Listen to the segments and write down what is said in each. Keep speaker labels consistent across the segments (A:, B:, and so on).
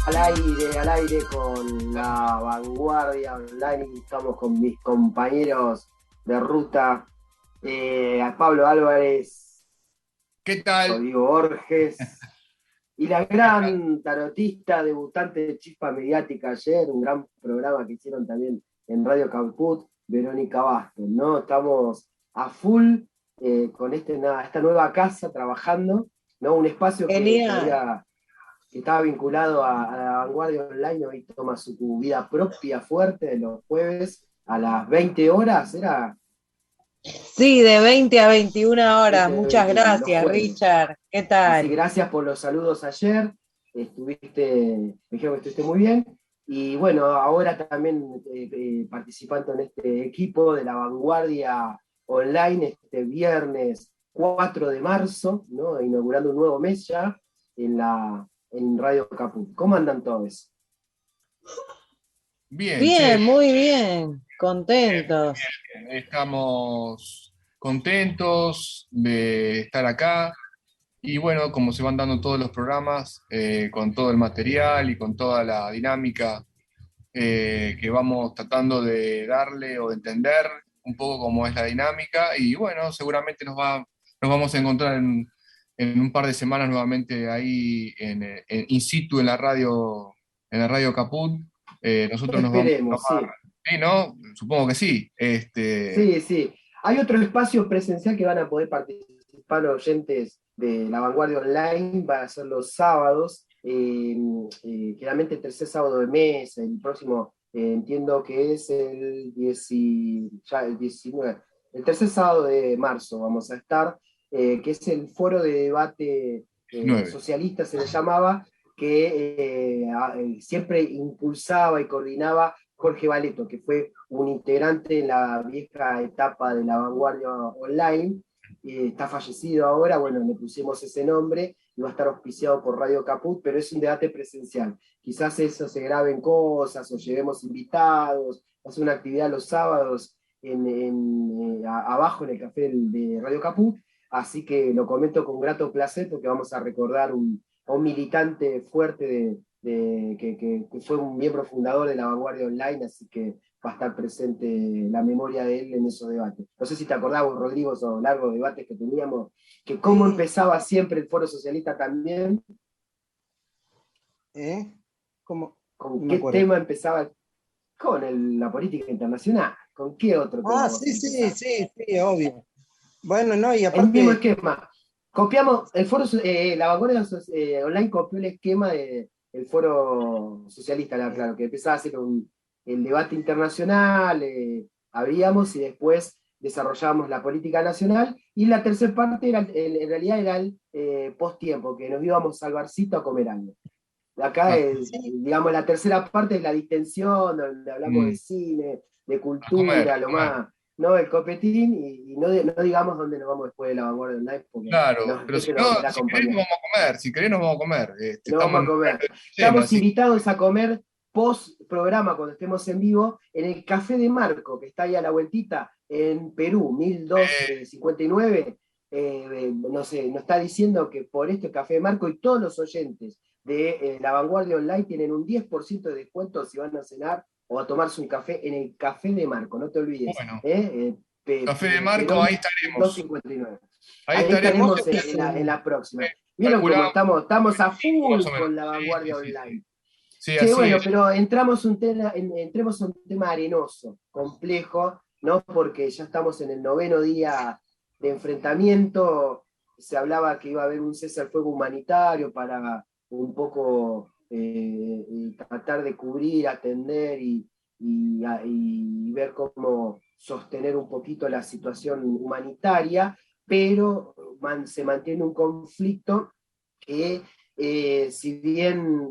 A: Al aire con la vanguardia online. Estamos con mis compañeros de ruta, a Pablo Álvarez,
B: ¿Qué tal?
A: Rodrigo Borges y la gran tarotista debutante de Chispa Mediática ayer, un gran programa que hicieron también en Radio Caput, Verónica Bastos, ¿no? Estamos a full con esta nueva casa trabajando, ¿no? Un espacio
C: Genial.
A: que estaba vinculado a la vanguardia online, hoy toma su vida propia fuerte de los jueves a las 20 horas, era
C: Sí, de 20 a 21 horas.
A: 20 a
C: Muchas
A: 21 los
C: gracias,
A: jueves.
C: Richard. ¿Qué
A: Así
C: tal?
A: gracias por los saludos ayer, me dijeron que estuviste muy bien. Y bueno, ahora también participando en este equipo de la vanguardia online este viernes 4 de marzo, ¿no? Inaugurando un nuevo mes ya en Radio Caput. ¿Cómo andan todos?
B: Bien, che,
C: Bien, muy bien.
B: bien,
C: Contentos.
B: bien. Estamos contentos de estar acá y bueno, como se van dando todos los programas, con todo el material y con toda la dinámica que vamos tratando de darle o de entender un poco cómo es la dinámica y bueno, seguramente nos vamos a encontrar en un par de semanas nuevamente ahí in situ en la radio Caput. Nosotros nos vamos a
A: Esperemos,
B: tomar,
A: sí.
B: sí, ¿no? Supongo que sí.
A: Sí, sí. Hay otro espacio presencial que van a poder participar oyentes de La Vanguardia Online, van a ser los sábados, generalmente el tercer sábado de mes, el próximo entiendo que es ya el 19, el tercer sábado de marzo vamos a estar, que es el foro de debate
B: 19.
A: socialista, se le llamaba, que siempre impulsaba y coordinaba Jorge Valeto, que fue un integrante en la vieja etapa de la vanguardia online, está fallecido ahora, bueno, le pusimos ese nombre, y va a estar auspiciado por Radio Caput, pero es un debate presencial. Quizás eso se graben cosas o llevemos invitados, hace una actividad los sábados abajo en el café de Radio Caput, así que lo comento con grato placer porque vamos a recordar a un militante fuerte que fue un miembro fundador de la vanguardia online, así que va a estar presente la memoria de él en esos debates. No sé si te acordabas, Rodrigo, esos largos debates que teníamos, que cómo
C: Sí.
A: empezaba siempre el Foro Socialista también,
C: ¿Eh? ¿Cómo?
A: con
C: No me
A: qué
C: acuerdo.
A: tema empezaba, con la política internacional, con qué otro tema
C: Ah,
A: vamos a
C: sí, sí,
A: empezar.
C: sí, sí, obvio. Bueno, no, y
A: El mismo
C: aparte,
A: esquema. Copiamos, la vanguardia online copió el esquema del foro socialista, claro, que empezaba a hacer el debate internacional, abríamos y después desarrollábamos la política nacional, y la tercera parte en realidad era el post-tiempo, que nos íbamos al barcito a comer algo. Acá,
B: Ah,
C: sí,
A: digamos, la tercera parte es la distensión, donde hablamos de
B: mm,
A: cine, de
B: a comer,
A: cultura,
B: a
A: lo
B: comer.
A: más, ¿no? El copetín, y no digamos dónde nos vamos después de la vanguardia online, porque
B: Claro, pero si
A: Pepe
B: no,
A: nos querrá
B: si querés nos
A: acompañar.
B: vamos a comer, si querés nos vamos a comer.
A: No
B: Estamos
A: vamos
B: en
A: a
B: un
A: comer.
B: horario lleno,
A: Estamos
B: así que
A: invitados a comer post programa cuando estemos en vivo en el Café de Marco, que está ahí a la vueltita en Perú, 1259. No sé, nos está diciendo que por este Café de Marco y todos los oyentes de La Vanguardia Online tienen un 10% de descuento si van a cenar o a tomarse un café en el Café de Marco, no te olvides.
B: bueno, Café de Marco, ahí
A: Perón
B: estaremos.
A: 1259.
B: Ahí
A: Ahí
B: estaremos,
A: estaremos en la próxima. Vieron cómo
B: calculamos
A: estamos a
B: 25 más
A: full
B: o menos.
A: con la
B: Sí,
A: vanguardia
B: sí, sí, sí.
A: online.
B: Sí,
A: Che,
B: así
A: bueno,
B: es.
A: pero entremos a un tema arenoso, complejo, ¿no? Porque ya estamos en el noveno día de enfrentamiento. Se hablaba que iba a haber un cese al fuego humanitario para un poco tratar de cubrir, atender y ver cómo sostener un poquito la situación humanitaria, pero se mantiene un conflicto que si bien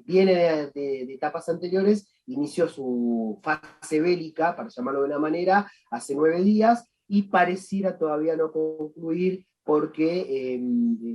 A: viene de etapas anteriores, inició su fase bélica, para llamarlo de una manera, hace 9 días y pareciera todavía no concluir porque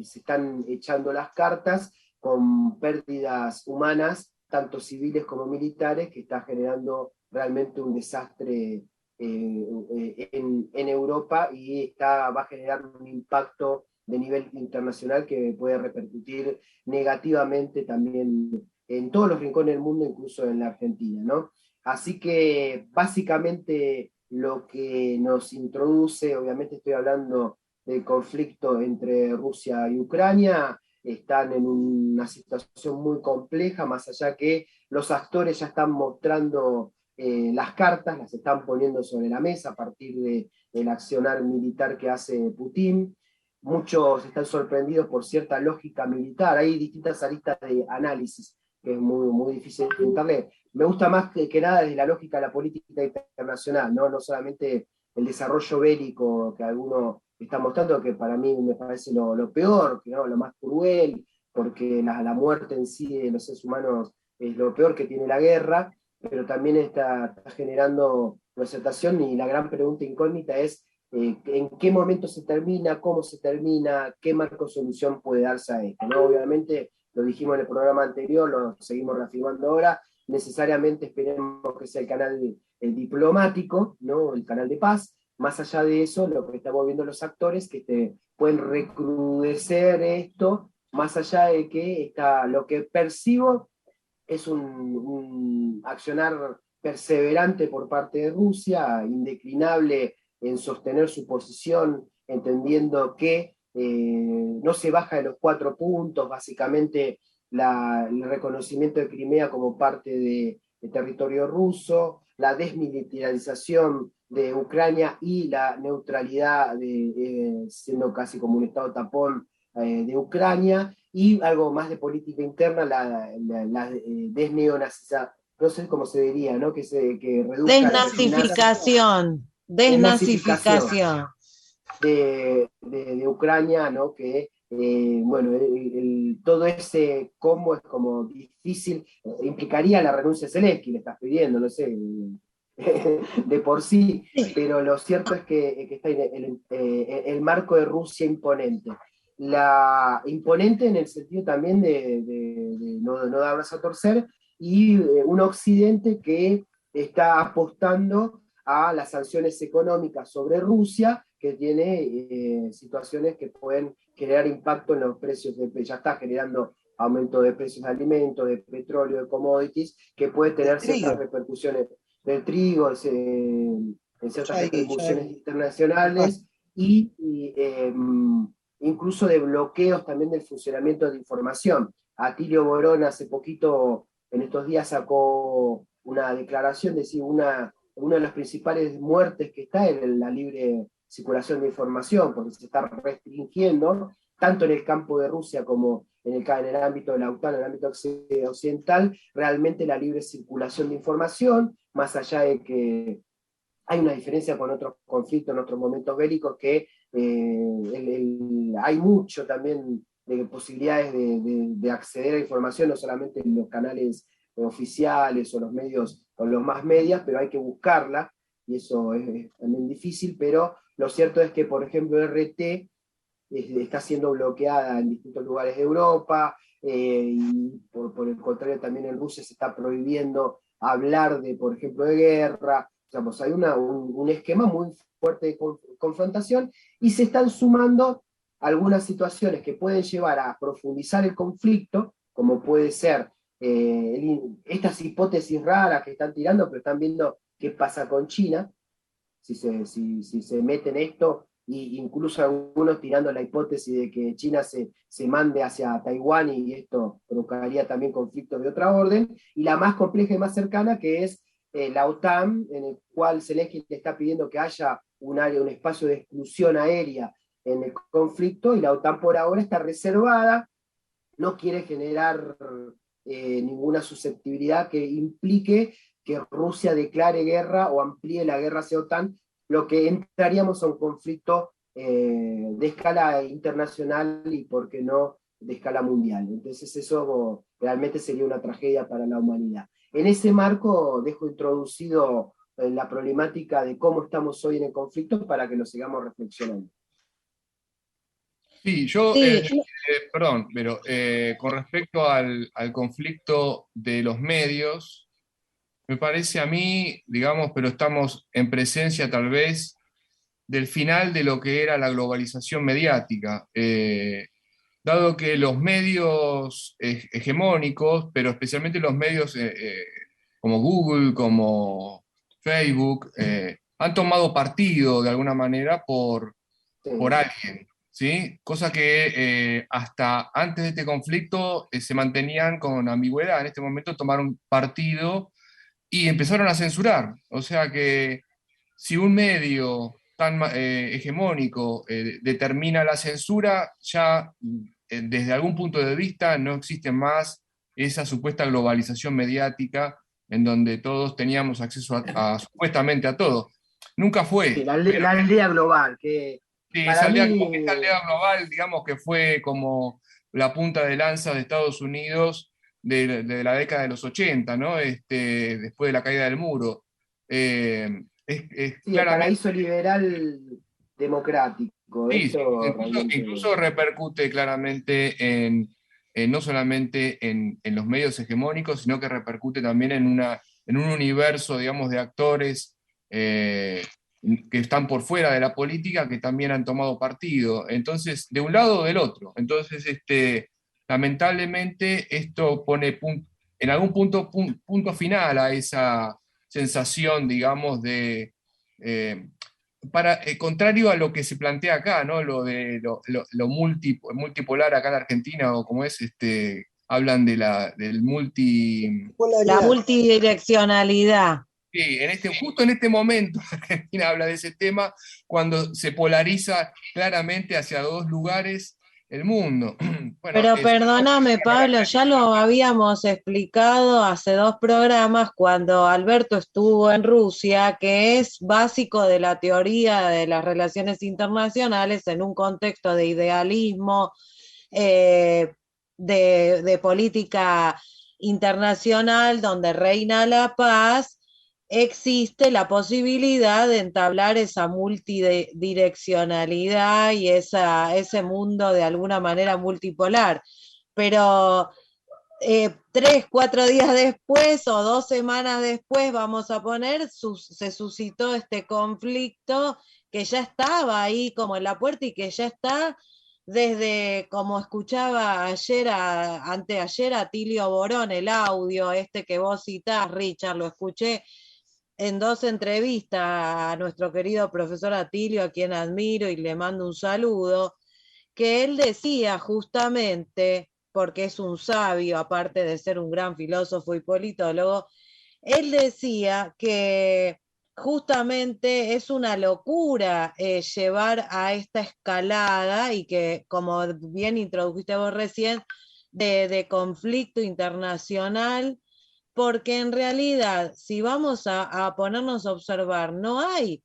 A: se están echando las cartas con pérdidas humanas, tanto civiles como militares, que está generando realmente un desastre en Europa y va a generar un impacto de nivel internacional que puede repercutir negativamente también en todos los rincones del mundo, incluso en la Argentina, ¿no? Así que básicamente lo que nos introduce, obviamente estoy hablando del conflicto entre Rusia y Ucrania, están en una situación muy compleja, más allá que los actores ya están mostrando las cartas, las están poniendo sobre la mesa a partir del accionar militar que hace Putin. Muchos están sorprendidos por cierta lógica militar. Hay distintas aristas de análisis que es muy difícil de entenderle. Me gusta más que nada desde la lógica de la política internacional, ¿no? No solamente el desarrollo bélico que alguno está mostrando, que para mí me parece lo peor, ¿no? Lo más cruel, porque la muerte en sí de los seres humanos es lo peor que tiene la guerra, pero también está generando una aceptación, y la gran pregunta incógnita es en qué momento se termina, cómo se termina, qué marco solución puede darse a esto, ¿no? Obviamente, lo dijimos en el programa anterior, lo seguimos reafirmando ahora, necesariamente esperemos que sea el canal diplomático, ¿no? El canal de paz. Más allá de eso, lo que estamos viendo los actores, que pueden recrudecer esto, más allá de que lo que percibo es un accionar perseverante por parte de Rusia, indeclinable en sostener su posición, entendiendo que no se baja de los 4 puntos, básicamente el reconocimiento de Crimea como parte de territorio ruso, la desmilitarización de Ucrania y la neutralidad, siendo casi como un estado tapón de Ucrania, y algo más de política interna, la desneonazización, no sé cómo se diría, ¿no? Que reduzca la
C: Desnazificación. Desnazificación.
A: de Ucrania, ¿no? Que, bueno, todo ese combo es como difícil, implicaría la renuncia de Zelensky, le estás pidiendo, no sé, de por sí, pero lo cierto es que está el marco de Rusia imponente. Imponente en el sentido también de no dar brazo a torcer, y un Occidente que está apostando a las sanciones económicas sobre Rusia, que tiene situaciones que pueden generar impacto en los precios, ya está generando aumento de precios de alimentos, de petróleo, de commodities, que puede tener ciertas repercusiones del trigo, en ciertas repercusiones internacionales, y incluso de bloqueos también del funcionamiento de información. Atilio Borón hace poquito, en estos días, sacó una declaración, decir, una de las principales muertes que está en la libre circulación de información, porque se está restringiendo, tanto en el campo de Rusia como en el ámbito de la OTAN, en el ámbito occidental, realmente la libre circulación de información, más allá de que hay una diferencia con otros conflictos en otros momentos bélicos, que hay mucho también de posibilidades de acceder a información, no solamente en los canales oficiales o los medios o los más medias, pero hay que buscarla, y eso es también difícil, pero lo cierto es que, por ejemplo, RT está siendo bloqueada en distintos lugares de Europa, y por el contrario también en Rusia se está prohibiendo hablar por ejemplo, de guerra. Digamos, hay un esquema muy fuerte de confrontación, y se están sumando algunas situaciones que pueden llevar a profundizar el conflicto, como puede ser estas hipótesis raras que están tirando, pero están viendo qué pasa con China, si se mete en esto, e incluso algunos tirando la hipótesis de que China se mande hacia Taiwán, y esto provocaría también conflictos de otra orden, y la más compleja y más cercana, que es la OTAN, en el cual Zelensky le está pidiendo que haya un espacio de exclusión aérea en el conflicto, y la OTAN por ahora está reservada, no quiere generar ninguna susceptibilidad que implique que Rusia declare guerra o amplíe la guerra hacia OTAN, lo que entraríamos a un conflicto de escala internacional y, por qué no, de escala mundial. Entonces eso realmente sería una tragedia para la humanidad. En ese marco dejo introducido la problemática de cómo estamos hoy en el conflicto, para que lo sigamos reflexionando.
B: Sí, perdón, pero con respecto al conflicto de los medios, me parece a mí, digamos, pero estamos en presencia tal vez del final de lo que era la globalización mediática. Dado que los medios hegemónicos, pero especialmente los medios como Google, como Facebook, han tomado partido de alguna manera por
A: Sí.
B: alguien, ¿sí? Cosa que hasta antes de este conflicto se mantenían con ambigüedad. En este momento tomaron partido y empezaron a censurar. O sea que si un medio tan hegemónico determina la censura, ya desde algún punto de vista no existe más esa supuesta globalización mediática en donde todos teníamos acceso supuestamente a todo. Nunca
A: Sí,
B: fue,
A: la aldea global, que
B: sí,
A: para
B: esa
A: mí,
B: aldea global, digamos que fue como la punta de lanza de Estados Unidos de la década de los 80, ¿no? Después de la caída del muro. Es
A: sí, el
B: claramente,
A: paraíso liberal democrático,
B: sí, sí,
A: eso
B: incluso,
A: realmente.
B: incluso repercute claramente no solamente en los medios hegemónicos, sino que repercute también en un universo, digamos, de actores eh, que están por fuera de la política, que también han tomado partido. Entonces, de un lado o del otro. Entonces, lamentablemente, esto pone en algún punto final a esa sensación, digamos, eh, contrario a lo que se plantea acá, ¿no? Lo de lo multipolar acá en Argentina, o como es, hablan del
C: La
D: Polaridad.
C: multidireccionalidad.
B: sí, justo en este momento Argentina habla de ese tema cuando se polariza claramente hacia dos lugares el mundo. Bueno,
C: Pero perdóname, Pablo, ya lo habíamos explicado hace 2 programas cuando Alberto estuvo en Rusia, que es básico de la teoría de las relaciones internacionales en un contexto de idealismo, eh, de política internacional donde reina la paz. Existe la posibilidad de entablar esa multidireccionalidad y ese mundo de alguna manera multipolar. Pero 3, 4 días después o 2 semanas después, vamos a poner, se suscitó este conflicto que ya estaba ahí como en la puerta y que ya está desde, como escuchaba anteayer a Tilio Borón, el audio que vos citás, Richard, lo escuché en 2 entrevistas a nuestro querido profesor Atilio, a quien admiro y le mando un saludo, que él decía justamente, porque es un sabio, aparte de ser un gran filósofo y politólogo, él decía que justamente es una locura llevar a esta escalada y que, como bien introdujiste vos recién, de conflicto internacional, porque en realidad, si vamos a ponernos a observar, no hay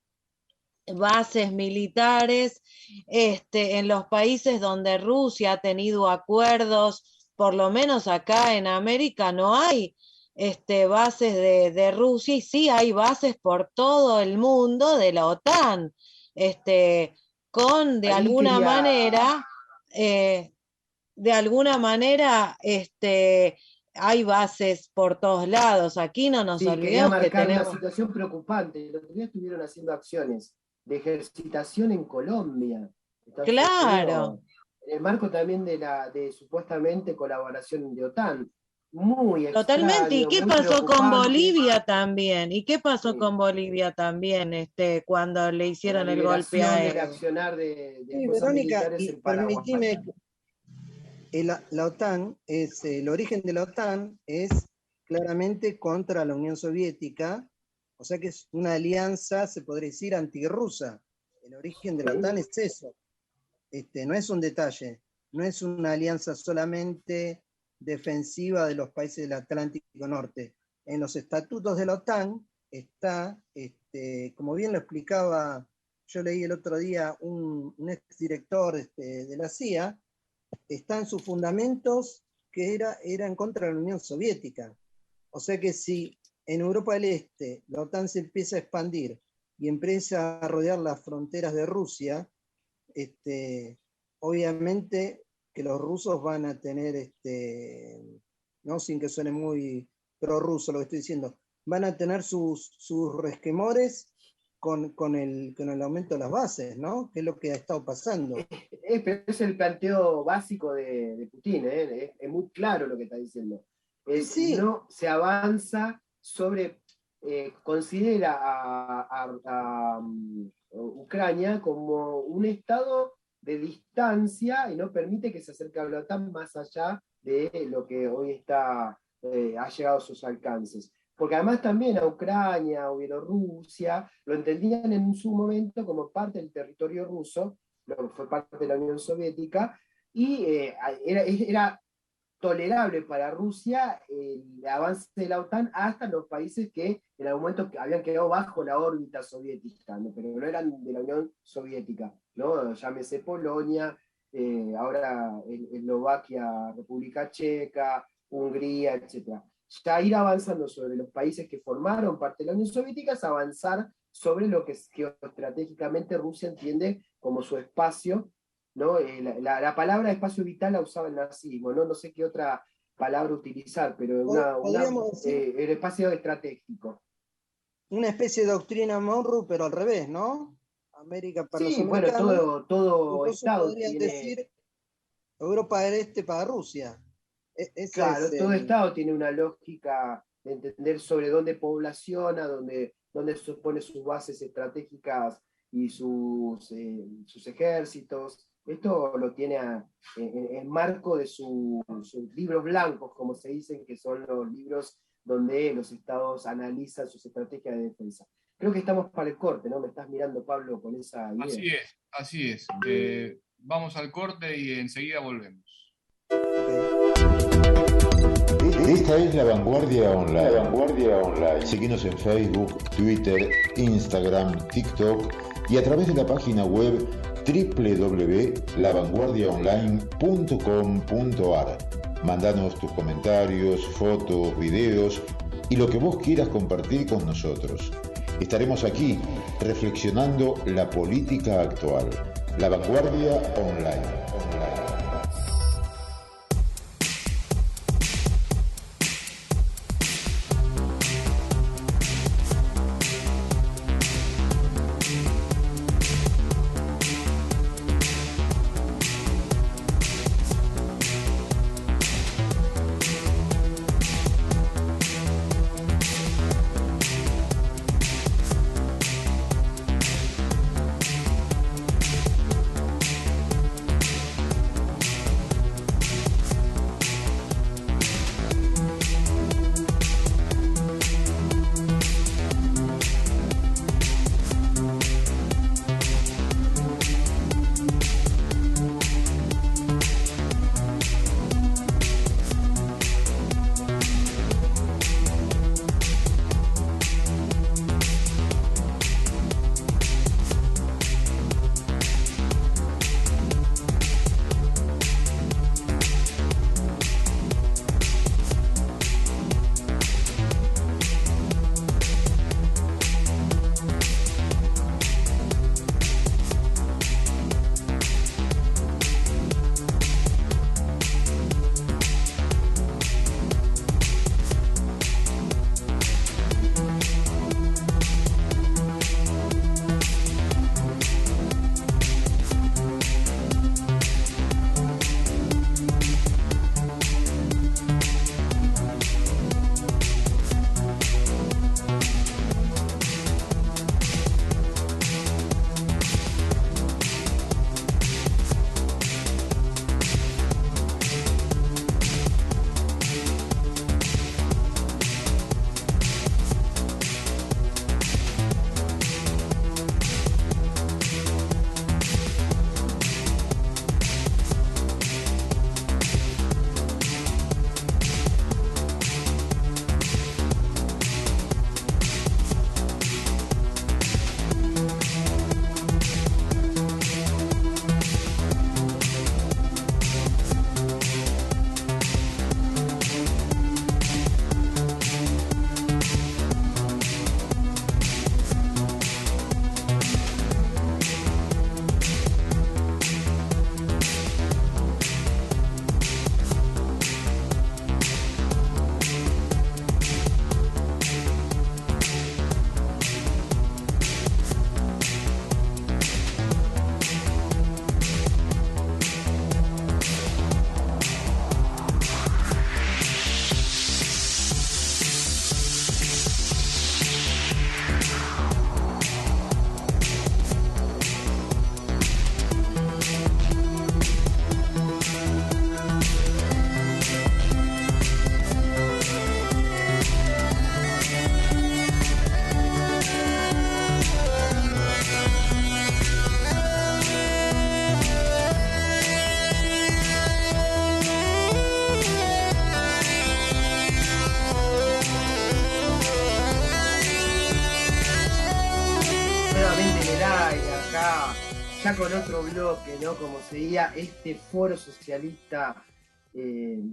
C: bases militares en los países donde Rusia ha tenido acuerdos, por lo menos acá en América no hay bases de Rusia, y sí hay bases por todo el mundo de la OTAN, con
A: Ahí quería,
C: eh, de alguna manera, hay bases por todos lados. Aquí no nos
A: sí, quería
C: olvidemos que
A: marcar una
C: tenemos,
A: situación preocupante. El otro día estuvieron haciendo acciones de ejercitación en Colombia. Estados
C: claro,
A: Unidos, en el marco también de supuestamente colaboración de OTAN. Muy
C: totalmente. ¿Y
A: extraño,
C: qué
A: muy
C: pasó con
A: preocupante.
C: Bolivia también? ¿Y qué pasó
A: Sí,
C: con Bolivia también, cuando le
A: con la
C: hicieron el golpe
A: liberación del
C: aéreo?
A: accionar de
D: Sí,
A: fuerzas
D: Verónica,
A: militares
D: y
A: en Paraguay.
D: permitime, la OTAN es, el origen de la OTAN es claramente contra la Unión Soviética, o sea que es una alianza, se podría decir, antirrusa. El origen de la
A: Sí.
D: OTAN es eso, no es un detalle, no es una alianza solamente defensiva de los países del Atlántico Norte. En los estatutos de la OTAN está, como bien lo explicaba, yo leí el otro día un exdirector de la CIA, están sus fundamentos que era en contra de la Unión Soviética. O sea que si en Europa del Este la OTAN se empieza a expandir y empieza a rodear las fronteras de Rusia, obviamente que los rusos van a tener, no sin que suene muy prorruso lo que estoy diciendo, van a tener sus resquemores con el aumento de las bases, ¿no? Que es lo que ha estado pasando.
A: Pero es el planteo básico de Putin, ¿eh? Es muy claro lo que está diciendo.
D: Sí.
A: No se avanza sobre, considera Ucrania como un estado de distancia y no permite que se acerque a la OTAN más allá de lo que hoy ha llegado a sus alcances. Porque además también a Ucrania o Bielorrusia lo entendían en su momento como parte del territorio ruso, lo que fue parte de la Unión Soviética, y era tolerable para Rusia el avance de la OTAN hasta los países que en algún momento habían quedado bajo la órbita soviética, ¿no? Pero no eran de la Unión Soviética, ¿no? Llámese Polonia, ahora Eslovaquia, República Checa, Hungría, etc. Ya ir avanzando sobre los países que formaron parte de la Unión Soviética es avanzar sobre lo que geoestratégicamente Rusia entiende como su espacio, ¿no? La palabra espacio vital la usaba el nazismo, ¿no? No sé qué otra palabra utilizar, pero
D: podríamos decir
A: el espacio estratégico.
D: Una especie de doctrina Monroe, pero al revés, ¿no? América para los
A: bueno,
D: americanos.
A: todo Estado
D: podrían
A: tiene...
D: decir Europa del Este para Rusia.
A: Claro, todo Estado tiene una lógica de entender sobre dónde poblaciona, dónde pone sus bases estratégicas y sus ejércitos. Esto lo tiene en marco de sus libros blancos, como se dicen, que son los libros donde los estados analizan sus estrategias de defensa. Creo que estamos para el corte, ¿no? Me estás mirando, Pablo, con esa idea.
B: Así es. Vamos al corte y enseguida volvemos.
E: Esta es La Vanguardia Online. La Vanguardia Online. Síguenos en Facebook, Twitter, Instagram, TikTok y a través de la página web www.lavanguardiaonline.com.ar. Mándanos tus comentarios, fotos, videos y lo que vos quieras compartir con nosotros. Estaremos aquí reflexionando la política actual. La Vanguardia Online.
A: ya con otro bloque, ¿no? Como seguía este foro socialista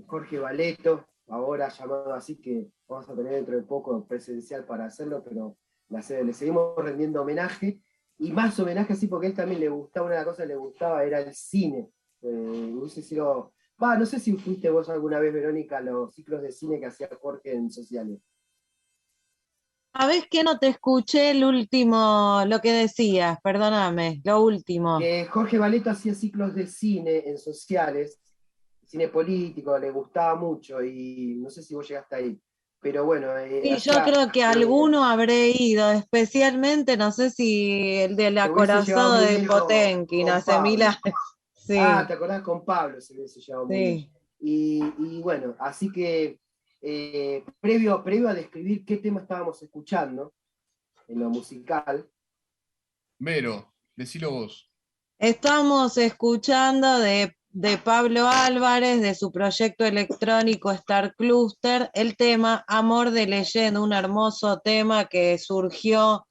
A: Jorge Valeto, ahora llamado así, que vamos a tener dentro de poco presencial para hacerlo, pero le seguimos rendiendo homenaje, y más homenaje así porque a él también le gustaba, una de las cosas que le gustaba era el cine. No sé si no sé si fuiste vos alguna vez, Verónica, a los ciclos de cine que hacía Jorge en sociales.
C: ¿Sabés que no te escuché el último, lo que decías? Perdóname, lo último.
A: Jorge Valeto hacía ciclos de cine en sociales, cine político, le gustaba mucho, y no sé si vos llegaste ahí, pero bueno.
C: Sí, yo creo que alguno habré ido, especialmente, no sé si el del
A: se hubiese llevado
C: acorazado
A: muy
C: de
A: bien
C: Potenkin,
A: con
C: hace 1000
A: Pablo.
C: años. Sí,
A: ¿Te acordás? Con Pablo se hubiese llevado muy bien.
C: sí.
A: Y bueno, así que previo a describir qué tema estábamos escuchando en lo musical.
B: Vero, decilo vos.
C: Estamos escuchando de Pablo Álvarez, de su proyecto electrónico Star Cluster, el tema Amor de Leyenda, un hermoso tema que surgió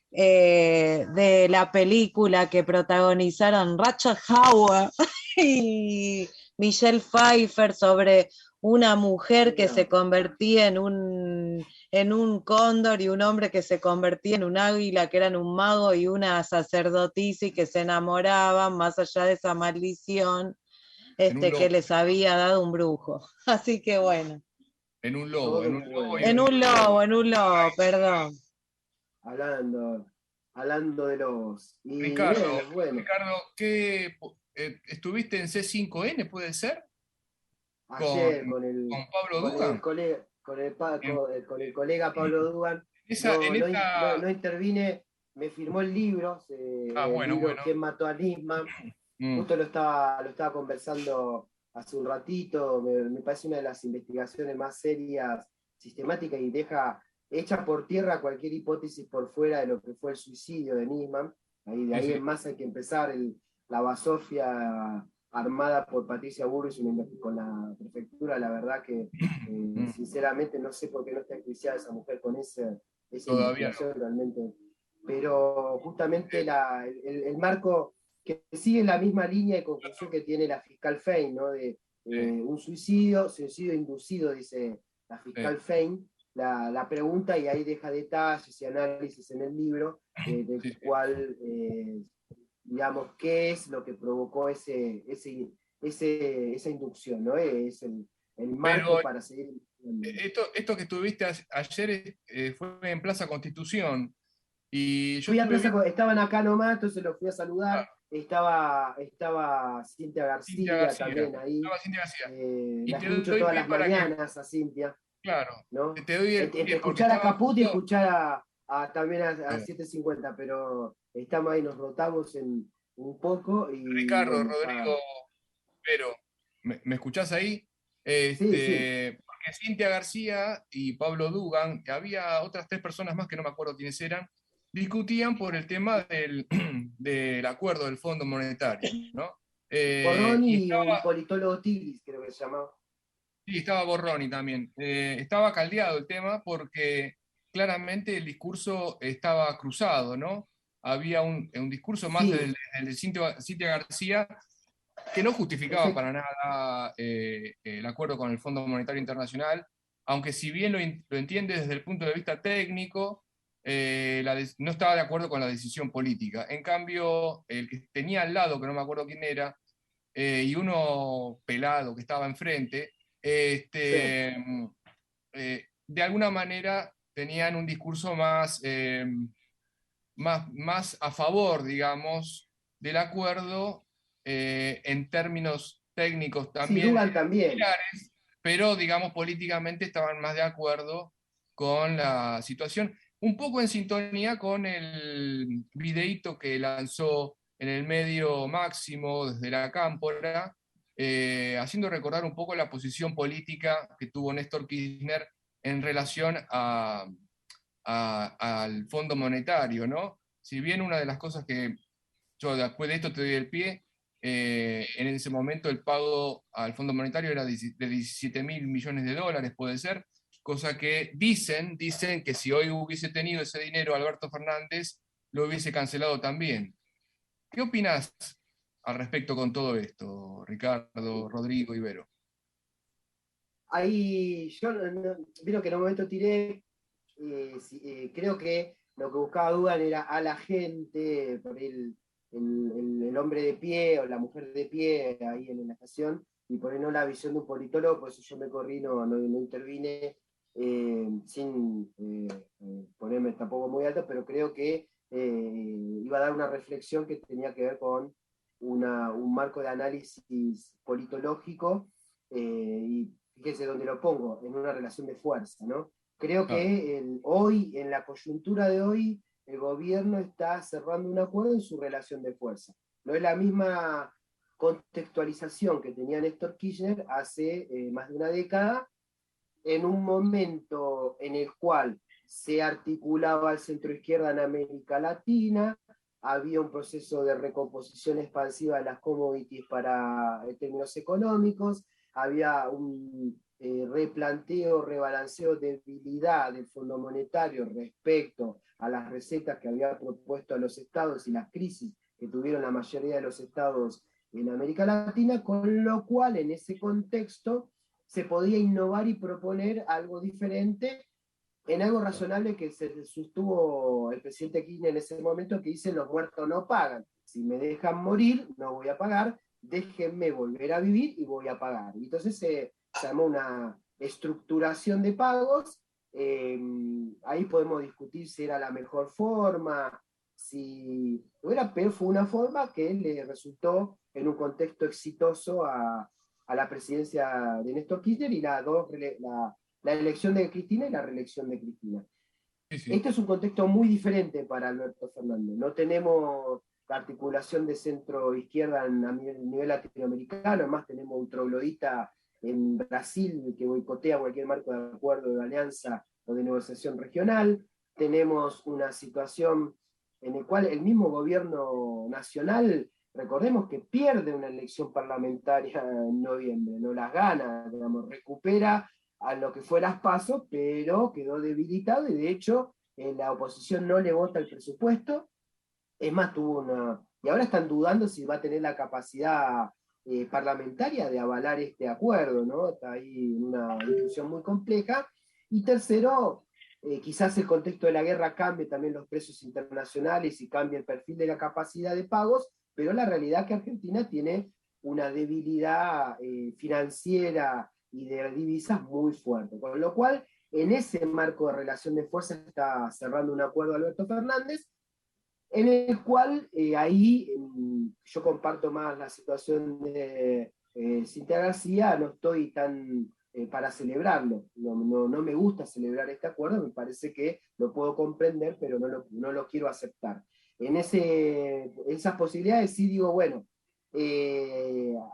C: de la película que protagonizaron Rachel Howard y Michelle Pfeiffer sobre una mujer que se convertía en un cóndor y un hombre que se convertía en un águila, que eran un mago y una sacerdotisa y que se enamoraban más allá de esa maldición que les había dado un brujo. Así que bueno.
B: En un lobo, en un lobo.
C: En un lobo, perdón.
A: Hablando de los...
B: Ricardo,
A: bueno.
B: Ricardo, ¿qué, estuviste en C5N, puede ser?
A: Ayer
B: con Pablo Dugan.
A: Con el colega Pablo Dugan. No intervine, me firmó el libro,
B: bueno.
A: ¿Quién mató a Nisman? Justo lo estaba conversando hace un ratito. Me parece una de las investigaciones más serias, sistemáticas, y echa por tierra cualquier hipótesis por fuera de lo que fue el suicidio de Nisman. De ahí en más hay que empezar la basofia armada por Patricia Burris con la prefectura. La verdad que sinceramente no sé por qué no está enjuiciada esa mujer con esa investigación realmente. Pero justamente el marco que sigue la misma línea de conclusión que tiene la fiscal Fein, ¿no? De un suicidio inducido, dice la fiscal Fein, la pregunta, y ahí deja detalles y análisis en el libro del cual, digamos, qué es lo que provocó esa inducción, ¿no? Es el marco para seguir.
B: Esto que estuviste ayer fue en Plaza Constitución. Y yo
A: estaban acá nomás, entonces los fui a saludar. Estaba Cintia García también ahí.
B: Estaba Cintia García.
A: La escucho todas las mañanas a Cintia.
B: Claro.
A: ¿No?
B: Te doy
A: escuchar a Caput y escuchar también a 750, pero estamos ahí, nos rotamos un poco.
B: Ricardo, Rodrigo, pero ¿me escuchás ahí?
A: Sí.
B: Porque Cintia García y Pablo Dugan, había otras 3 personas más que no me acuerdo quiénes eran, discutían por el tema del acuerdo del Fondo Monetario, ¿no?
A: Borroni y un politólogo Tigris, creo que se llamaba.
B: Sí, estaba Borroni también. Estaba caldeado el tema porque claramente el discurso estaba cruzado, ¿no? Había un discurso más del de Cintia García que no justificaba para nada el acuerdo con el Fondo Monetario Internacional, aunque si bien lo entiende desde el punto de vista técnico, no estaba de acuerdo con la decisión política. En cambio, el que tenía al lado, que no me acuerdo quién era, y uno pelado que estaba enfrente, de alguna manera tenían un discurso más a favor, digamos, del acuerdo en términos técnicos también,
A: sí, Dugan también,
B: pero digamos políticamente estaban más de acuerdo con la situación, un poco en sintonía con el videíto que lanzó en el medio Máximo desde la Cámpora, haciendo recordar un poco la posición política que tuvo Néstor Kirchner en relación al Fondo Monetario, ¿no? Si bien una de las cosas que yo después de esto te doy el pie, en ese momento el pago al Fondo Monetario era de 17.000 millones de dólares, puede ser, cosa que dicen que si hoy hubiese tenido ese dinero Alberto Fernández, lo hubiese cancelado también. ¿Qué opinás al respecto con todo esto, Ricardo, Rodrigo, Ibero?
A: Ahí yo vieron que en un momento tiré, creo que lo que buscaba Dugan era a la gente, por ahí el hombre de pie o la mujer de pie ahí en la estación, y por ahí no la visión de un politólogo, por eso yo me corrí, no intervine sin ponerme tampoco muy alto, pero creo que iba a dar una reflexión que tenía que ver con un marco de análisis politológico, y fíjense dónde lo pongo, en una relación de fuerza, ¿no? Creo que hoy, en la coyuntura de hoy, el gobierno está cerrando un acuerdo en su relación de fuerza. No es la misma contextualización que tenía Néstor Kirchner hace más de una década, en un momento en el cual se articulaba el centro-izquierda en América Latina, había un proceso de recomposición expansiva de las commodities para términos económicos, había un replanteo, rebalanceo, debilidad del Fondo Monetario respecto a las recetas que había propuesto a los estados y las crisis que tuvieron la mayoría de los estados en América Latina, con lo cual en ese contexto se podía innovar y proponer algo diferente, en algo razonable que se sostuvo el presidente Kirchner en ese momento, que dice: los muertos no pagan, si me dejan morir no voy a pagar, déjenme volver a vivir y voy a pagar. Y entonces se armó una estructuración de pagos, ahí podemos discutir si era la mejor forma, si no era, pero fue una forma que le resultó en un contexto exitoso a la presidencia de Néstor Kirchner y la elección de Cristina y la reelección de Cristina. Sí, sí. Este es un contexto muy diferente para Alberto Fernández. No tenemos la articulación de centro-izquierda a nivel latinoamericano, además tenemos un troglodita en Brasil que boicotea cualquier marco de acuerdo de alianza o de negociación regional. Tenemos una situación en la cual el mismo gobierno nacional, recordemos que pierde una elección parlamentaria en noviembre, no las gana, digamos, recupera a lo que fue las PASO, pero quedó debilitado y de hecho la oposición no le vota el presupuesto. Es más, y ahora están dudando si va a tener la capacidad parlamentaria de avalar este acuerdo, ¿no? Está ahí una discusión muy compleja. Y tercero, quizás el contexto de la guerra cambie también los precios internacionales y cambie el perfil de la capacidad de pagos, pero la realidad es que Argentina tiene una debilidad financiera y de divisas muy fuerte, con lo cual en ese marco de relación de fuerzas está cerrando un acuerdo Alberto Fernández, en el cual ahí yo comparto más la situación de Cintia García, no estoy tan para celebrarlo, no me gusta celebrar este acuerdo, me parece que lo puedo comprender, pero no lo quiero aceptar. En esas posibilidades sí digo, bueno,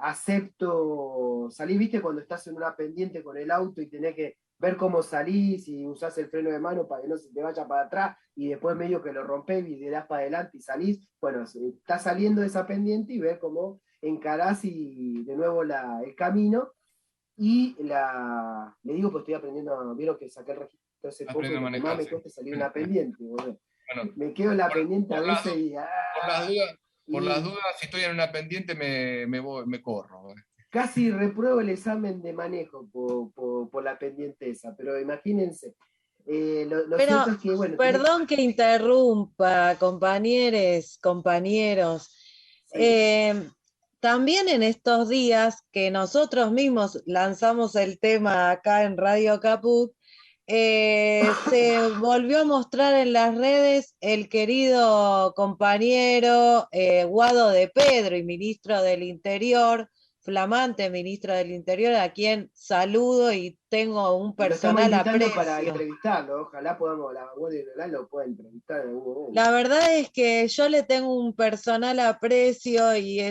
A: acepto salir, viste, cuando estás en una pendiente con el auto y tenés que ver cómo salís y usás el freno de mano para que no se te vaya para atrás y después medio que lo rompés y le das para adelante y salís, bueno, estás saliendo de esa pendiente y ver cómo encarás y de nuevo el camino. Y le digo, pues estoy aprendiendo, vieron que saqué el registro hace poco, y más me cuesta salir una pendiente, boludo. Bueno, me quedo en la pendiente a veces y...
B: Por las dudas, si estoy en una pendiente me corro.
A: Casi repruebo el examen de manejo por la pendiente esa, pero imagínense. Lo cierto es que, bueno,
C: perdón que interrumpa, compañeros. Sí. También en estos días que nosotros mismos lanzamos el tema acá en Radio Caput, se volvió a mostrar en las redes el querido compañero Guado de Pedro y ministro del Interior, flamante ministro del Interior, a quien saludo y tengo un personal aprecio.
A: Para entrevistarlo, ojalá podamos, la Guardia Nacional lo pueda entrevistar en algún momento.
C: La verdad es que yo le tengo un personal aprecio y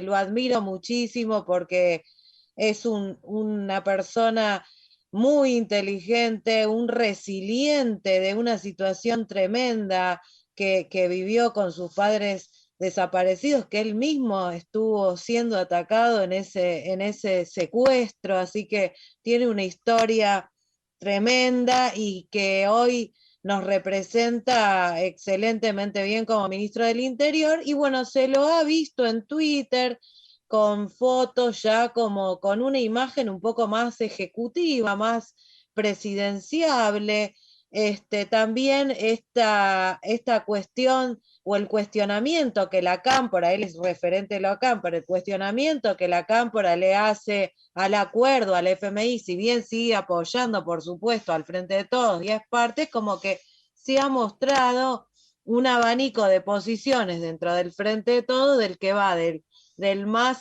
C: lo admiro muchísimo porque es una persona muy inteligente, un resiliente de una situación tremenda que vivió con sus padres desaparecidos, que él mismo estuvo siendo atacado en ese secuestro, así que tiene una historia tremenda y que hoy nos representa excelentemente bien como ministro del Interior, y bueno, se lo ha visto en Twitter con fotos ya como con una imagen un poco más ejecutiva, más presidenciable. También esta cuestión o el cuestionamiento que la Cámpora, él es referente de la Cámpora, el cuestionamiento que la Cámpora le hace al acuerdo, al FMI, si bien sigue apoyando, por supuesto, al Frente de Todos y es parte, es como que se ha mostrado un abanico de posiciones dentro del Frente de Todos, del que va del más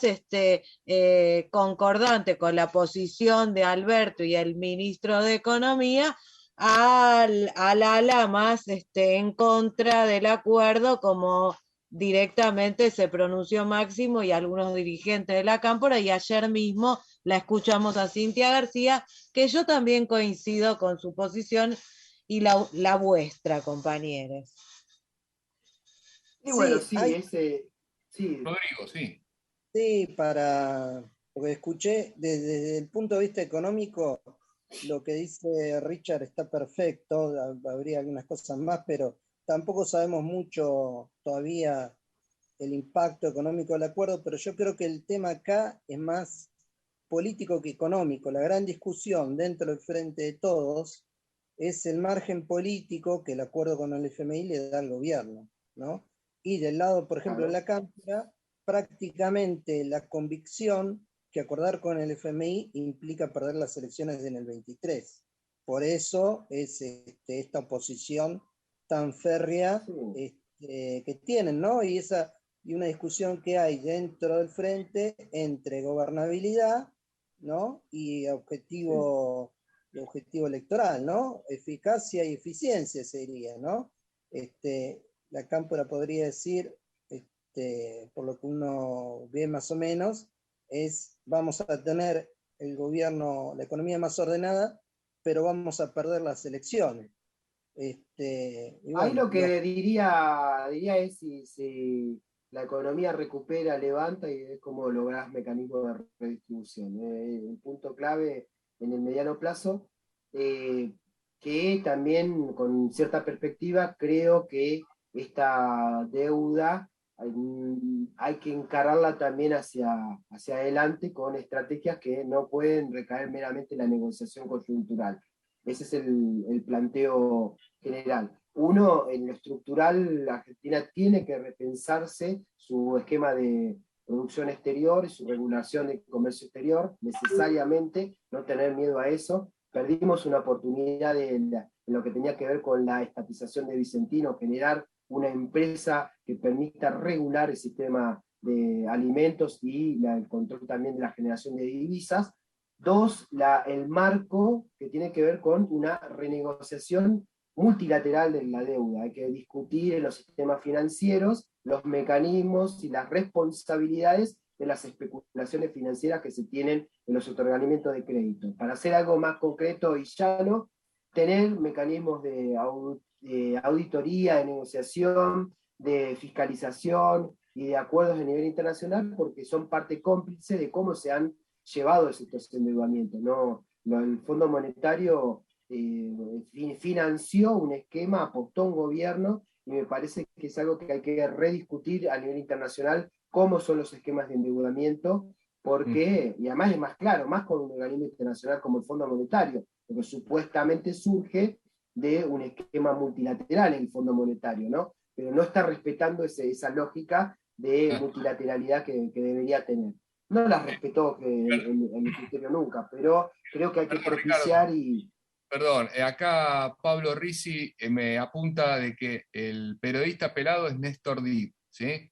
C: concordante con la posición de Alberto y el ministro de Economía, al ala más en contra del acuerdo, como directamente se pronunció Máximo y algunos dirigentes de la Cámpora, y ayer mismo la escuchamos a Cintia García, que yo también coincido con su posición y la vuestra, compañeros.
A: Y bueno, sí,
B: sí. Rodrigo, sí.
D: Sí, porque escuché desde el punto de vista económico, lo que dice Richard está perfecto, habría algunas cosas más, pero tampoco sabemos mucho todavía el impacto económico del acuerdo, pero yo creo que el tema acá es más político que económico. La gran discusión dentro del Frente de Todos es el margen político que el acuerdo con el FMI le da al gobierno, ¿no? Y del lado, por ejemplo, de la Cámara, prácticamente la convicción que acordar con el FMI implica perder las elecciones en el 23. Por eso es esta oposición tan férrea que tienen, ¿no? Y una discusión que hay dentro del frente entre gobernabilidad, ¿no? Y objetivo electoral, ¿no? Eficacia y eficiencia sería, ¿no? La Cámpora podría decir, por lo que uno ve más o menos, vamos a tener el gobierno, la economía más ordenada, pero vamos a perder las elecciones.
A: Ahí lo que diría es si la economía recupera, levanta, y es como lográs mecanismos de redistribución. Un punto clave en el mediano plazo, que también con cierta perspectiva creo que esta deuda hay que encararla también hacia adelante con estrategias que no pueden recaer meramente en la negociación coyuntural. Ese es el planteo general. Uno, en lo estructural, la Argentina tiene que repensarse su esquema de producción exterior y su regulación de comercio exterior, necesariamente, no tener miedo a eso. Perdimos una oportunidad en lo que tenía que ver con la estatización de Vicentino, generar una empresa que permita regular el sistema de alimentos y el control también de la generación de divisas. Dos, el marco que tiene que ver con una renegociación multilateral de la deuda. Hay que discutir en los sistemas financieros los mecanismos y las responsabilidades de las especulaciones financieras que se tienen en los otorgamientos de crédito. Para hacer algo más concreto y llano, tener mecanismos de auditoría, de negociación, de fiscalización y de acuerdos a nivel internacional, porque son parte cómplice de cómo se han llevado estos endeudamientos, ¿no? El Fondo Monetario financió un esquema, apostó un gobierno, y me parece que es algo que hay que rediscutir a nivel internacional, cómo son los esquemas de endeudamiento, porque, y además es más claro, más con un organismo internacional como el Fondo Monetario, porque supuestamente surge de un esquema multilateral en el Fondo Monetario, ¿no? Pero no está respetando esa lógica de multilateralidad que debería tener. No la respetó el Ministerio nunca, pero creo que hay que propiciar y...
B: Perdón, acá Pablo Risi me apunta de que el periodista pelado es Néstor Dib, ¿sí?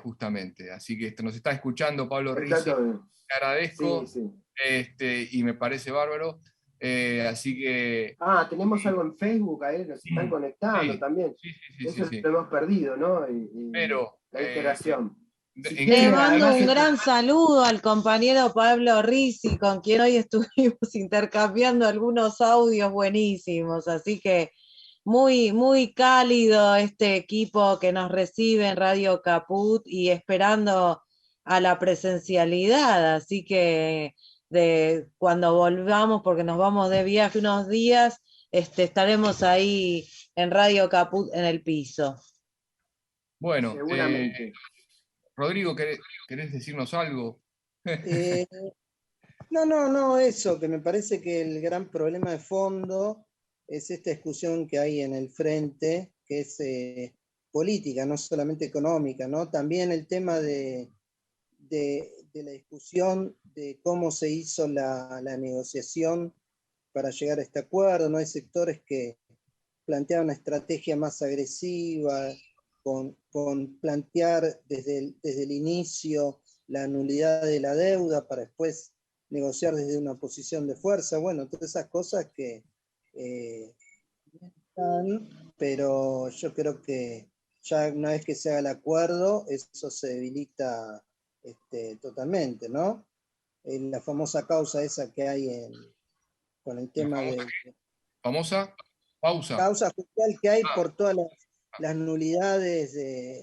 B: Justamente. Así que nos está escuchando Pablo Risi. Te agradezco,
A: sí.
B: Y me parece bárbaro. Así que...
A: tenemos algo en Facebook, ahí nos están conectando también. Eso lo hemos perdido, ¿no?
B: Pero...
A: la interacción.
C: Le mando un gran saludo al compañero Pablo Risi, con quien hoy estuvimos intercambiando algunos audios buenísimos, así que muy, muy cálido este equipo que nos recibe en Radio Caput y esperando a la presencialidad, así que cuando volvamos, porque nos vamos de viaje unos días, estaremos ahí en Radio Caput en el piso.
B: Bueno,
A: Seguramente.
B: Rodrigo, ¿querés decirnos algo?
D: No, eso, que me parece que el gran problema de fondo es esta discusión que hay en el frente, que es política, no solamente económica, ¿no? También el tema de la discusión de cómo se hizo la negociación para llegar a este acuerdo, ¿no? Hay sectores que plantean una estrategia más agresiva, con plantear desde el inicio la nulidad de la deuda para después negociar desde una posición de fuerza. Bueno, todas esas cosas que están, pero yo creo que ya una vez que se haga el acuerdo, eso se debilita totalmente, ¿no? La famosa causa esa que hay con el tema de
B: ¿Famosa? Pausa.
D: Causa judicial que hay por todas las nulidades del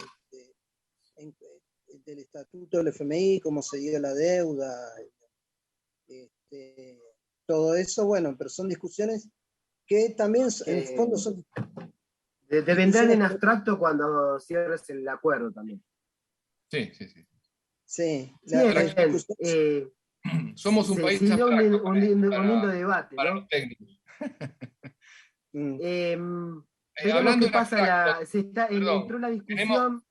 D: estatuto del FMI, cómo se dio la deuda, todo eso, bueno, pero son discusiones que también en el fondo son...
A: Te vendrán en abstracto cuando cierres el acuerdo también.
B: Sí.
D: Sí,
B: somos un país
A: abstracto, un lindo
B: para,
A: debate,
B: para
A: ¿no?
B: los técnicos.
A: Veremos qué pasa.
B: Perdón,
A: entró la discusión.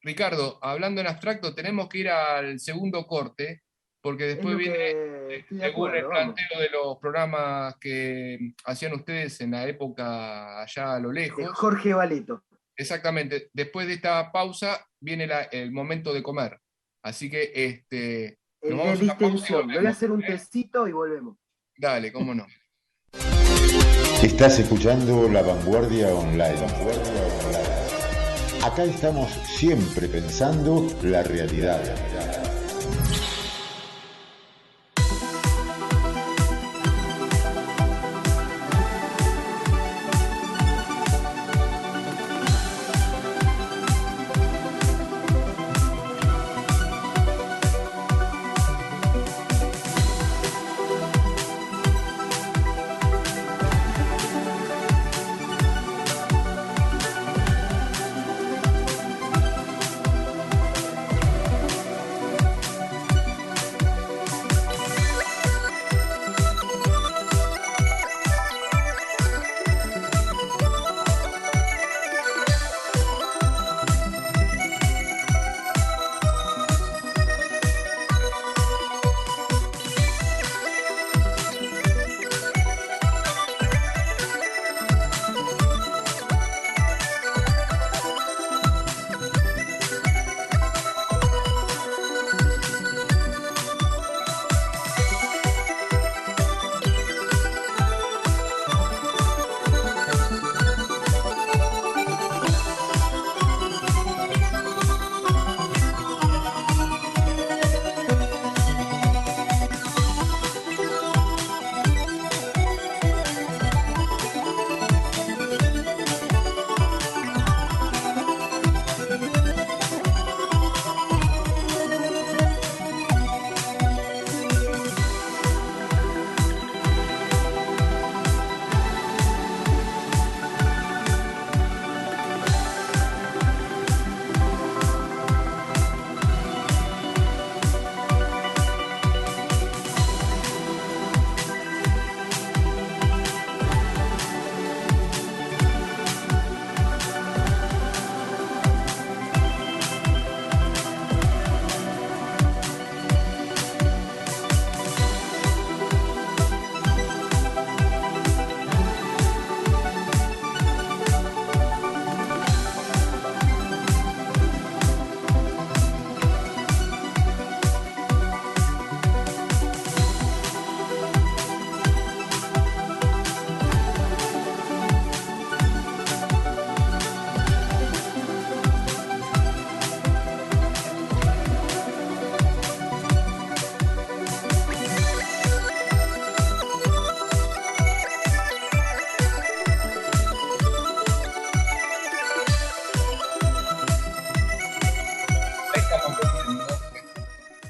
B: Ricardo, hablando en abstracto, tenemos que ir al segundo corte, porque después viene, según el planteo de los programas que hacían ustedes en la época allá a lo lejos.
A: De Jorge Valeto.
B: Exactamente. Después de esta pausa viene el momento de comer. Así que
A: El de distensión. Me voy a hacer un tecito y volvemos.
B: Dale, cómo no.
E: Estás escuchando La Vanguardia Online. Acá estamos siempre pensando la realidad.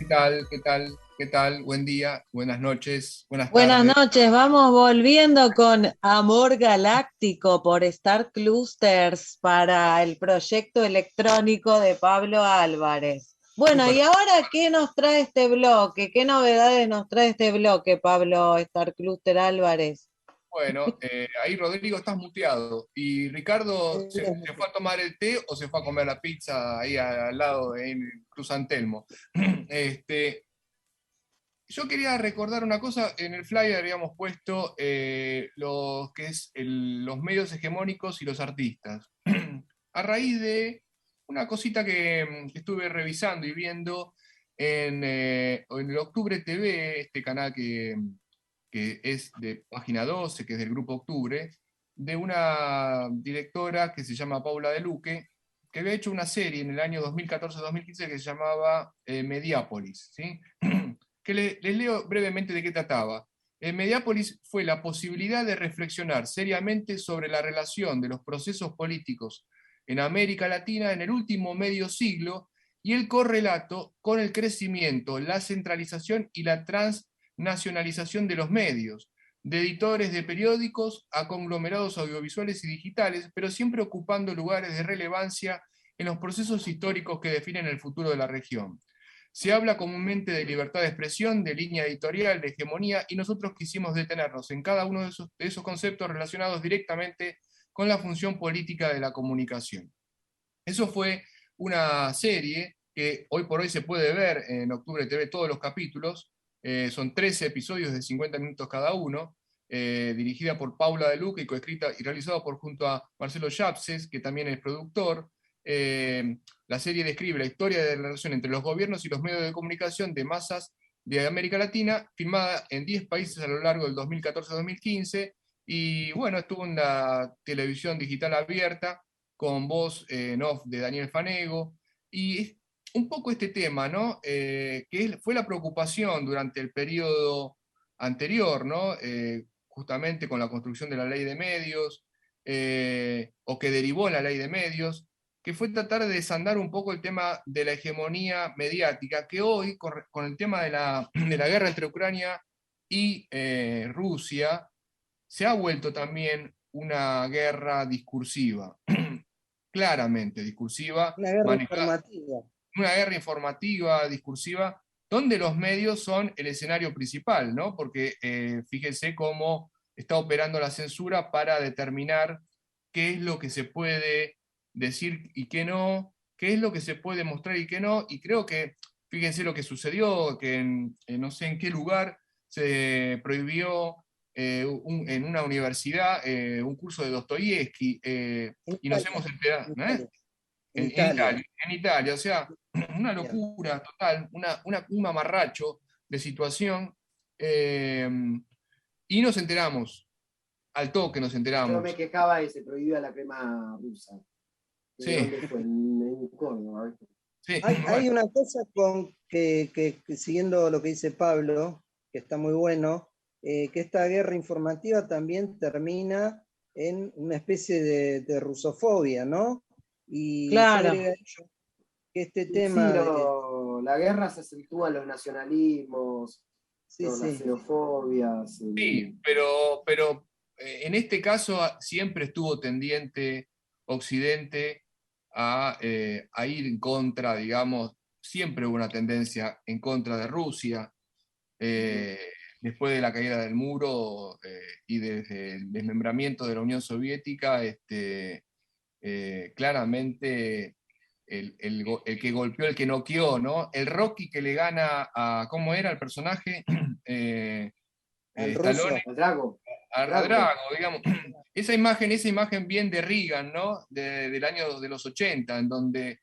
B: tal? ¿Qué tal? ¿Qué tal? Buen día, buenas noches, buenas
C: Buenas
B: tardes.
C: noches, vamos volviendo con Amor Galáctico por Star Clusters para el proyecto electrónico de Pablo Álvarez. Bueno,
B: Súper.
C: ¿y ahora qué nos trae este bloque? ¿Qué novedades nos trae este bloque, Pablo Star Cluster Álvarez?
B: Bueno, ahí Rodrigo estás muteado. ¿Y Ricardo se fue a tomar el té o se fue a comer la pizza ahí al lado en Cruz San Telmo? Este, yo quería recordar una cosa, en el flyer habíamos puesto lo que es los medios hegemónicos y los artistas. A raíz de una cosita que estuve revisando y viendo en el Octubre TV, este canal que es de Página 12, que es del Grupo Octubre, de una directora que se llama Paula De Luque, que había hecho una serie en el año 2014-2015 que se llamaba Mediápolis, ¿sí? Que les leo brevemente de qué trataba. Mediápolis fue la posibilidad de reflexionar seriamente sobre la relación de los procesos políticos en América Latina en el último medio siglo y el correlato con el crecimiento, la centralización y la transnacionalización de los medios, de editores de periódicos a conglomerados audiovisuales y digitales, pero siempre ocupando lugares de relevancia en los procesos históricos que definen el futuro de la región. Se habla comúnmente de libertad de expresión, de línea editorial, de hegemonía, y nosotros quisimos detenernos en cada uno de esos conceptos relacionados directamente con la función política de la comunicación. Eso fue una serie que hoy por hoy se puede ver en Octubre TV todos los capítulos, son 13 episodios de 50 minutos cada uno, dirigida por Paula De Luque y coescrita y realizada junto a Marcelo Yapses, que también es productor. La serie describe la historia de la relación entre los gobiernos y los medios de comunicación de masas de América Latina, filmada en 10 países a lo largo del 2014-2015, y bueno, estuvo en la televisión digital abierta, con voz en off de Daniel Fanego, y es un poco este tema, ¿no? Fue la preocupación durante el periodo anterior, ¿no? Justamente con la construcción de la ley de medios, o que derivó en la ley de medios, que fue tratar de desandar un poco el tema de la hegemonía mediática, que hoy, con el tema de la guerra entre Ucrania y Rusia, se ha vuelto también una guerra discursiva, claramente discursiva,
D: Una guerra informativa.
B: una guerra informativa, discursiva, donde los medios son el escenario principal, ¿no? Porque fíjense cómo está operando la censura para determinar qué es lo que se puede decir y qué no, qué es lo que se puede mostrar y qué no, y creo que, fíjense lo que sucedió, que no sé en qué lugar se prohibió en una universidad un curso de Dostoyevsky, y nos hemos enterado, en Italia, o sea, una locura total, un mamarracho de situación, y nos enteramos, al toque nos
A: Yo
B: enteramos.
A: me quejaba y se prohibía la crema rusa.
B: Sí.
A: ¿Dónde fue? En Córdoba.
B: Sí,
D: Hay
B: bueno.
D: una cosa que siguiendo lo que dice Pablo, que está muy bueno, que esta guerra informativa también termina en una especie de rusofobia, ¿no? Y
C: Claro.
D: agrega que este
A: Sí,
D: tema
A: la guerra se acentúa en los nacionalismos, las xenofobias.
B: Sí, pero en este caso siempre estuvo tendiente Occidente a ir en contra, digamos, siempre hubo una tendencia en contra de Rusia. Después de la caída del muro y desde el desmembramiento de la Unión Soviética, claramente el que golpeó, el que noqueó, ¿no? El Rocky que le gana a, ¿cómo era el personaje? Stallone,
A: a Drago.
B: a Drago, digamos. Esa imagen bien de Reagan, ¿no? Del año de los 80, en donde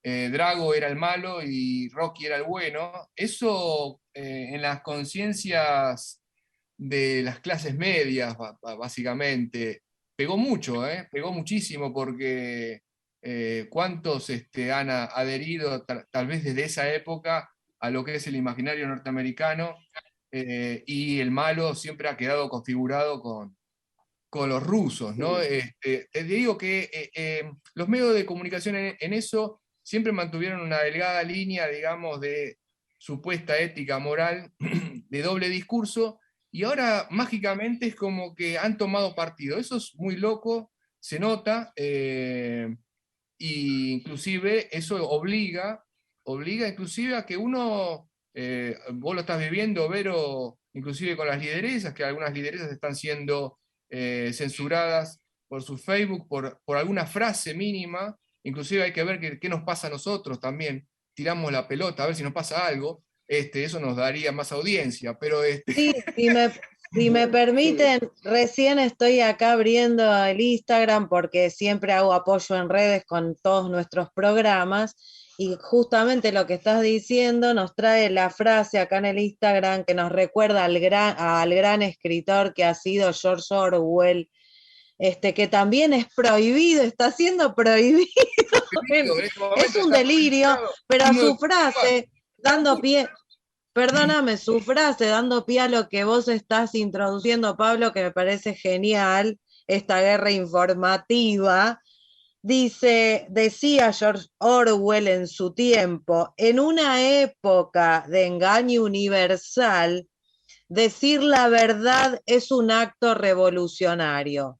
B: Drago era el malo y Rocky era el bueno. Eso en las conciencias de las clases medias, básicamente, pegó mucho, pegó muchísimo, porque cuántos han adherido tal vez desde esa época a lo que es el imaginario norteamericano, y el malo siempre ha quedado configurado con los rusos, ¿no? Te digo que los medios de comunicación en eso siempre mantuvieron una delgada línea, digamos, de supuesta ética moral de doble discurso, y ahora mágicamente es como que han tomado partido. Eso es muy loco, se nota, y inclusive eso obliga inclusive a que uno, vos lo estás viviendo, Vero, inclusive con las lideresas, que algunas lideresas están siendo censuradas por su Facebook, por alguna frase mínima. Inclusive hay que ver qué nos pasa a nosotros también. Tiramos la pelota a ver si nos pasa algo. Eso nos daría más audiencia, pero
C: Sí, si me permiten, recién estoy acá abriendo el Instagram porque siempre hago apoyo en redes con todos nuestros programas, y justamente lo que estás diciendo nos trae la frase acá en el Instagram que nos recuerda al gran escritor que ha sido George Orwell, que también es prohibido, está siendo prohibido. Es un delirio, pero su frase, dando pie, perdóname, su frase, dando pie a lo que vos estás introduciendo, Pablo, que me parece genial, esta guerra informativa, decía George Orwell en su tiempo, en una época de engaño universal, decir la verdad es un acto revolucionario.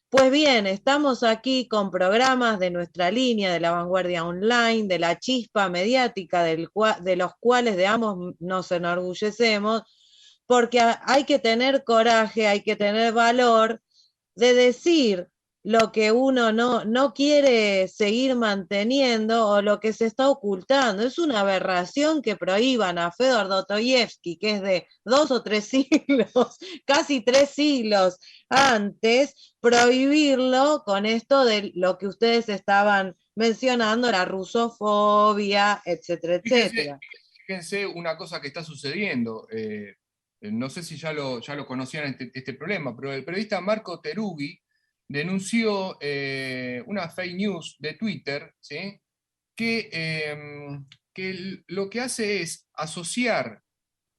C: Pues bien, estamos aquí con programas de nuestra línea, de La Vanguardia Online, de La Chispa Mediática, de los cuales de ambos nos enorgullecemos, porque hay que tener coraje, hay que tener valor de decir lo que uno no quiere seguir manteniendo o lo que se está ocultando. Es una aberración que prohíban a Fedor Dostoyevsky, que es de 2 o 3 siglos, casi 3 siglos antes, prohibirlo con esto de lo que ustedes estaban mencionando, la rusofobia, etcétera, etcétera.
B: Fíjense una cosa que está sucediendo. No sé si ya lo conocían este problema, pero el periodista Marco Teruggi denunció una fake news de Twitter, ¿sí? que lo que hace es asociar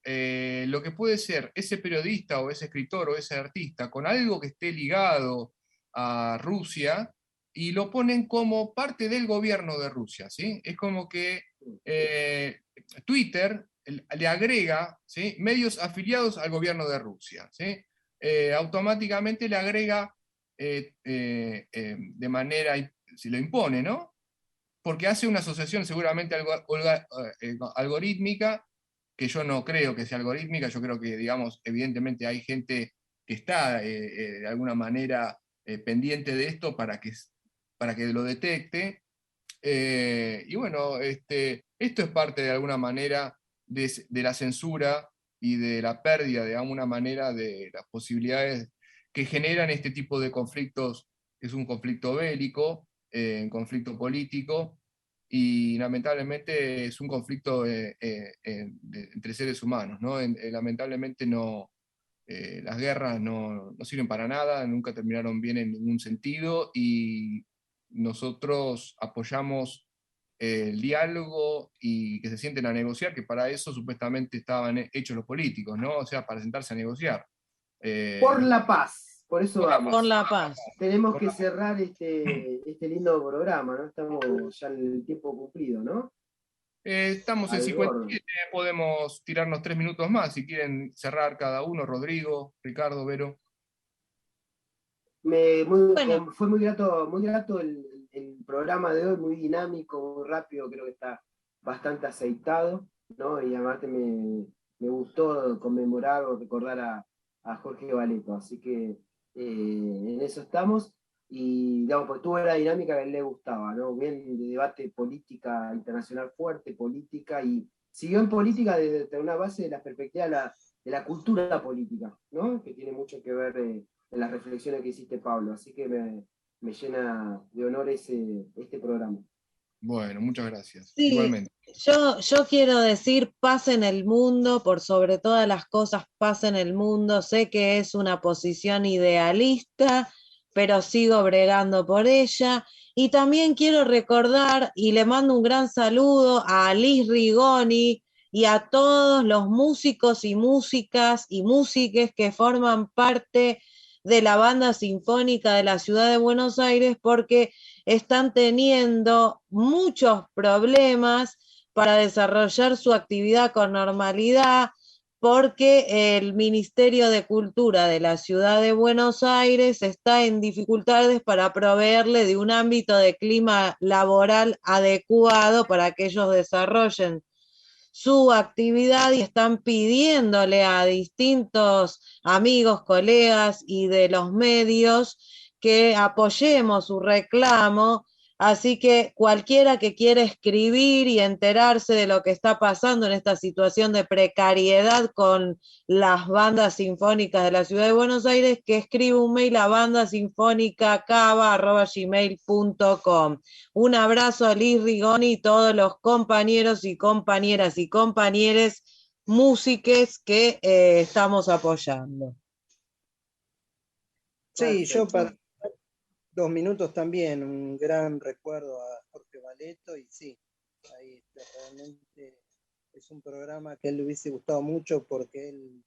B: lo que puede ser ese periodista o ese escritor o ese artista con algo que esté ligado a Rusia, y lo ponen como parte del gobierno de Rusia, ¿sí? Es como que Twitter le agrega, ¿sí?, medios afiliados al gobierno de Rusia, ¿sí? Automáticamente le agrega de manera, si lo impone, ¿no? Porque hace una asociación seguramente algorítmica, que yo no creo que sea algorítmica. Yo creo que, digamos, evidentemente hay gente que está de alguna manera pendiente de esto para que lo detecte. Y bueno, esto es parte de alguna manera de la censura y de la pérdida de alguna manera de las posibilidades que generan este tipo de conflictos, que es un conflicto bélico, un conflicto político, y lamentablemente es un conflicto entre seres humanos, ¿no? Lamentablemente no, las guerras no sirven para nada, nunca terminaron bien en ningún sentido, y nosotros apoyamos el diálogo y que se sienten a negociar, que para eso supuestamente estaban hechos los políticos, ¿no? O sea, para sentarse a negociar.
A: Por la paz, por eso vamos.
C: Por la paz.
A: Tenemos que cerrar este lindo programa, ¿no? Estamos ya en el tiempo cumplido, ¿no?
B: Estamos en 57, podemos tirarnos 3 minutos más, si quieren cerrar cada uno. Rodrigo, Ricardo, Vero.
A: Fue muy grato el programa de hoy, muy dinámico, muy rápido, creo que está bastante aceitado, ¿no? Y aparte me gustó conmemorar o recordar a Jorge Valeto, así que en eso estamos, y digamos, pues tuvo la dinámica que a él le gustaba, ¿no? Bien de debate, política internacional fuerte, política, y siguió en política desde una base de la perspectiva de la cultura política, ¿no? Que tiene mucho que ver en las reflexiones que hiciste, Pablo, así que me llena de honor este programa.
B: Bueno, muchas gracias.
C: Sí, igualmente. Yo quiero decir, paz en el mundo, por sobre todas las cosas, paz en el mundo. Sé que es una posición idealista, pero sigo bregando por ella. Y también quiero recordar, y le mando un gran saludo a Liz Rigoni y a todos los músicos y músicas y músiques que forman parte de la banda sinfónica de la ciudad de Buenos Aires, porque están teniendo muchos problemas para desarrollar su actividad con normalidad, porque el Ministerio de Cultura de la Ciudad de Buenos Aires está en dificultades para proveerle de un ámbito de clima laboral adecuado para que ellos desarrollen su actividad, y están pidiéndole a distintos amigos, colegas y de los medios que apoyemos su reclamo. Así que cualquiera que quiera escribir y enterarse de lo que está pasando en esta situación de precariedad con las bandas sinfónicas de la Ciudad de Buenos Aires, que escriba un mail a bandasinfonicacava@gmail.com. Un abrazo a Liz Rigoni y todos los compañeros y compañeras y compañeres músiques que estamos apoyando.
D: Sí, yo para 2 minutos también, un gran recuerdo a Jorge Valeto, y sí, ahí realmente es un programa que a él le hubiese gustado mucho, porque él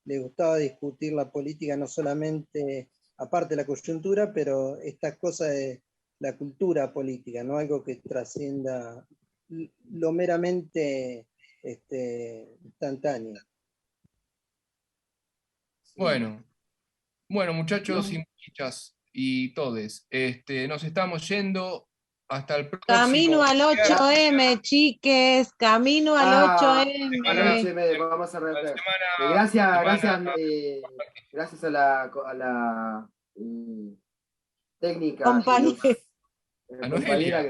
D: le gustaba discutir la política, no solamente aparte de la coyuntura, pero esta cosa de la cultura política, ¿no? Algo que trascienda lo meramente instantáneo.
B: Bueno, muchachos y muchachas y todes, nos estamos yendo hasta el próximo.
C: Camino al 8M, chiques, camino al 8M.
A: Al 8M, vamos a rever. Gracias a la técnica.
B: Noelia,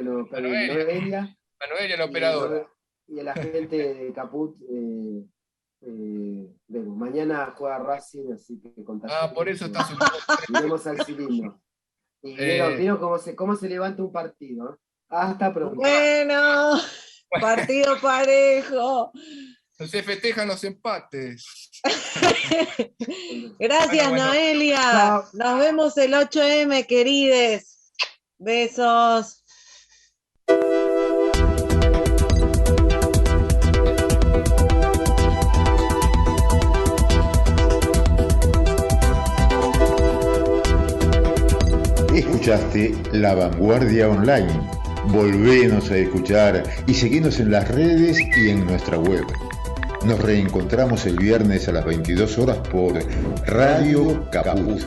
B: la operadora.
A: Y el agente de Caput. Mañana juega Racing, así que contacto.
B: Por eso está
A: Iremos al cilindro. Y vieron cómo se levanta un partido. Hasta pronto.
C: Bueno, partido parejo.
B: Se festejan los empates.
C: Gracias, Noelia. Chao. Nos vemos el 8M, querides. Besos.
E: Escuchaste La Vanguardia Online. Volvenos a escuchar y seguinos en las redes y en nuestra web. Nos reencontramos el viernes a las 22 horas por Radio Caput.